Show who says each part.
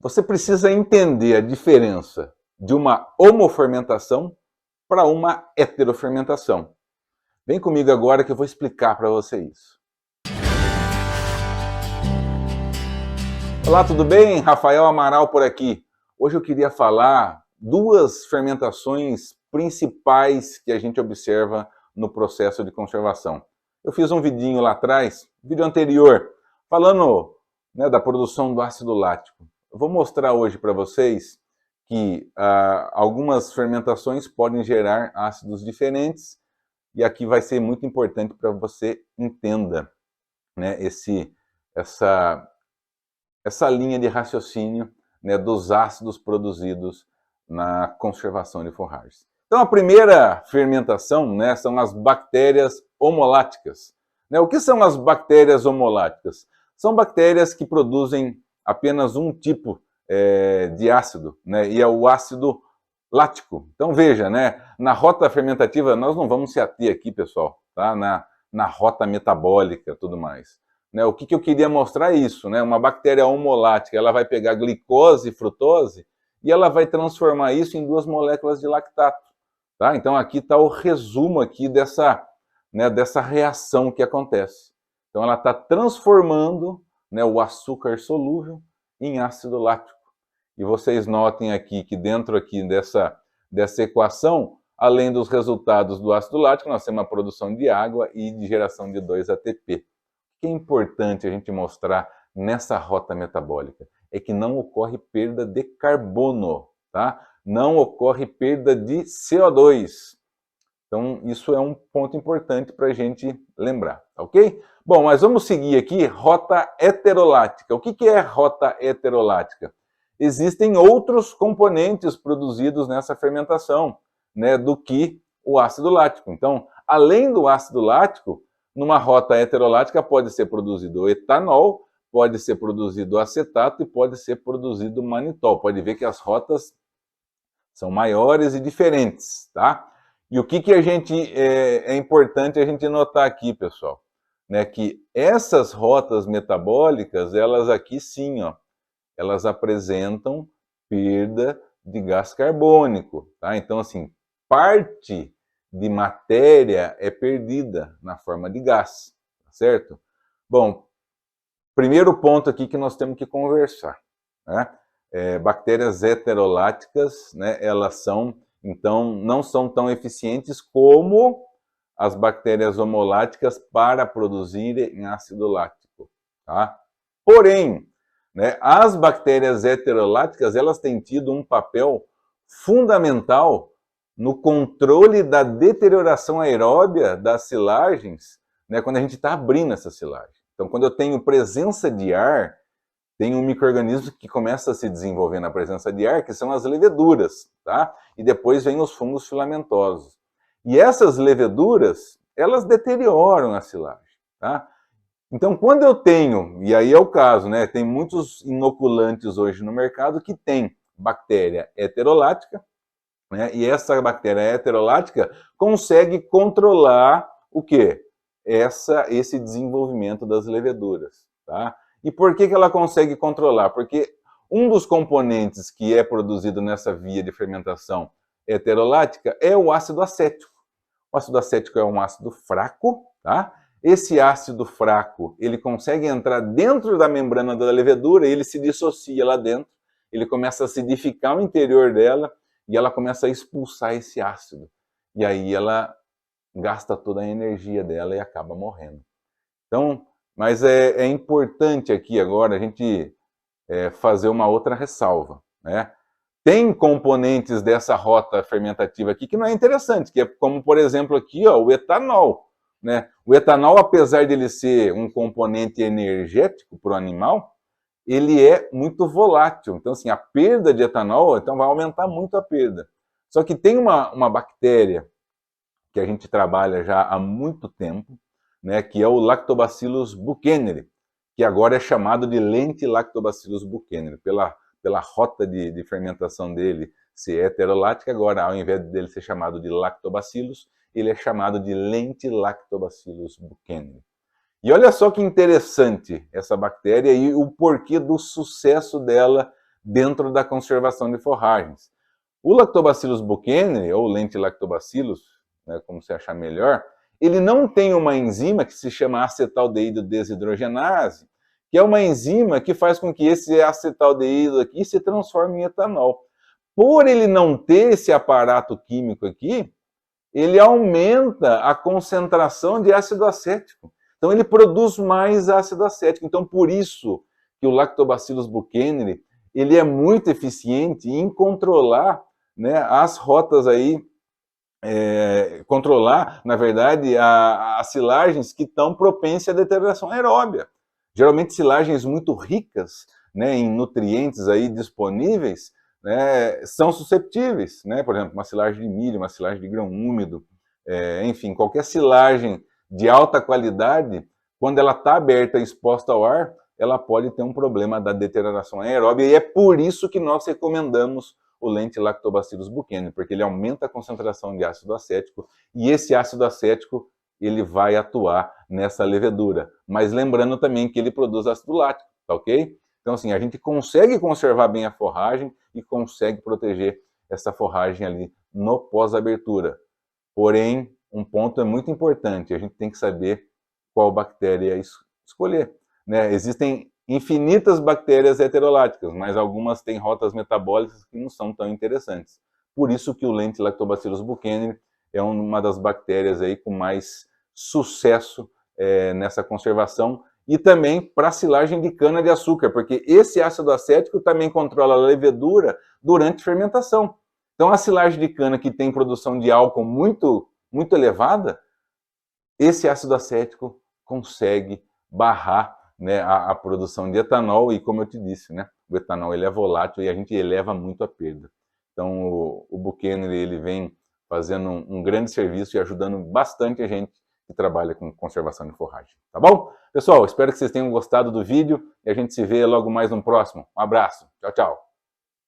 Speaker 1: Você precisa entender a diferença de uma homofermentação para uma heterofermentação. Vem comigo agora que eu vou explicar para você isso. Olá, tudo bem? Rafael Amaral por aqui. Hoje eu queria falar duas fermentações principais que a gente observa no processo de conservação. Eu fiz um vidinho lá atrás, vídeo anterior, falando da produção do ácido lático. Eu vou mostrar hoje para vocês que algumas fermentações podem gerar ácidos diferentes e aqui vai ser muito importante para você entenda essa linha de raciocínio dos ácidos produzidos na conservação de forragens. Então a primeira fermentação são as bactérias homoláticas. O que são as bactérias homoláticas? São bactérias que produzem apenas um tipo de ácido, e é o ácido lático. Então veja, na rota fermentativa, nós não vamos se ater aqui, pessoal, tá? na rota metabólica e tudo mais. O que eu queria mostrar é isso, uma bactéria homolática, ela vai pegar glicose e frutose e ela vai transformar isso em duas moléculas de lactato. Tá? Então aqui está o resumo aqui dessa reação que acontece. Então ela está transformando o açúcar solúvel em ácido lático. E vocês notem aqui que dentro aqui dessa equação, além dos resultados do ácido lático, nós temos a produção de água e de geração de 2-ATP. O que é importante a gente mostrar nessa rota metabólica é que não ocorre perda de carbono, tá? Não ocorre perda de CO2. Então, isso é um ponto importante para a gente lembrar, ok? Bom, mas vamos seguir aqui, rota heterolática. O que é rota heterolática? Existem outros componentes produzidos nessa fermentação, do que o ácido lático. Então, além do ácido lático, numa rota heterolática pode ser produzido o etanol, pode ser produzido o acetato e pode ser produzido o manitol. Pode ver que as rotas são maiores e diferentes, tá? E o que a gente é importante a gente notar aqui, pessoal, que essas rotas metabólicas, elas aqui sim, ó, elas apresentam perda de gás carbônico, tá? Então, assim, parte de matéria é perdida na forma de gás, certo? Bom, primeiro ponto aqui que nós temos que conversar, bactérias heteroláticas, elas são, então, não são tão eficientes como as bactérias homoláticas para produzirem ácido lático, tá? Porém, as bactérias heteroláticas, elas têm tido um papel fundamental no controle da deterioração aeróbia das silagens, quando a gente está abrindo essa silagem. Então, quando eu tenho presença de ar, tem um micro-organismo que começa a se desenvolver na presença de ar, que são as leveduras, tá? E depois vem os fungos filamentosos. E essas leveduras, elas deterioram a silagem, tá? Então, quando eu tenho, e aí é o caso, tem muitos inoculantes hoje no mercado que tem bactéria heterolática, e essa bactéria heterolática consegue controlar o quê? Esse desenvolvimento das leveduras, tá? E por que ela consegue controlar? Porque um dos componentes que é produzido nessa via de fermentação heterolática é o ácido acético. O ácido acético é um ácido fraco, tá? Esse ácido fraco, ele consegue entrar dentro da membrana da levedura e ele se dissocia lá dentro, ele começa a acidificar o interior dela e ela começa a expulsar esse ácido. E aí ela gasta toda a energia dela e acaba morrendo. Então, mas é importante aqui agora a gente fazer uma outra ressalva, Tem componentes dessa rota fermentativa aqui que não é interessante, que é como, por exemplo, aqui, ó, o etanol. O etanol, apesar de ele ser um componente energético para o animal, ele é muito volátil. Então, assim, a perda de etanol então, vai aumentar muito a perda. Só que tem uma bactéria que a gente trabalha já há muito tempo, que é o Lactobacillus buchaneri, que agora é chamado de Lentilactobacillus buchaneri, pela rota de fermentação dele ser heterolática, agora ao invés dele ser chamado de Lactobacillus, ele é chamado de Lentilactobacillus buchaneri. E olha só que interessante essa bactéria e o porquê do sucesso dela dentro da conservação de forragens. O Lactobacillus buchaneri, ou Lentilactobacillus, né, como você achar melhor, ele não tem uma enzima que se chama acetaldeído desidrogenase, que é uma enzima que faz com que esse acetaldeído aqui se transforme em etanol. Por ele não ter esse aparato químico aqui, ele aumenta a concentração de ácido acético. Então ele produz mais ácido acético. Então por isso que o Lactobacillus buchaneri, ele é muito eficiente em controlar, né, as rotas aí, controlar, na verdade, as silagens que estão propensas à deterioração aeróbia. Geralmente silagens muito ricas, né, em nutrientes aí disponíveis, né, são susceptíveis, né? Por exemplo, uma silagem de milho, uma silagem de grão úmido, enfim, qualquer silagem de alta qualidade, quando ela está aberta e exposta ao ar, ela pode ter um problema da deterioração aeróbia, e é por isso que nós recomendamos o Lentilactobacillus buchaneri, porque ele aumenta a concentração de ácido acético, e esse ácido acético ele vai atuar nessa levedura. Mas lembrando também que ele produz ácido lático, tá ok? Então assim, a gente consegue conservar bem a forragem e consegue proteger essa forragem ali no pós-abertura. Porém, um ponto é muito importante, a gente tem que saber qual bactéria escolher, né? Existem infinitas bactérias heteroláticas, mas algumas têm rotas metabólicas que não são tão interessantes. Por isso que o Lentilactobacillus buchaneri é uma das bactérias aí com mais sucesso nessa conservação, e também para silagem de cana-de-açúcar, porque esse ácido acético também controla a levedura durante fermentação. Então a silagem de cana que tem produção de álcool muito elevada, esse ácido acético consegue barrar, né, a produção de etanol, e como eu te disse, né, o etanol ele é volátil e a gente eleva muito a perda. Então o buchaneri ele vem fazendo um grande serviço e ajudando bastante a gente que trabalha com conservação de forragem, tá bom? Pessoal, espero que vocês tenham gostado do vídeo e a gente se vê logo mais no próximo. Um abraço, tchau, tchau!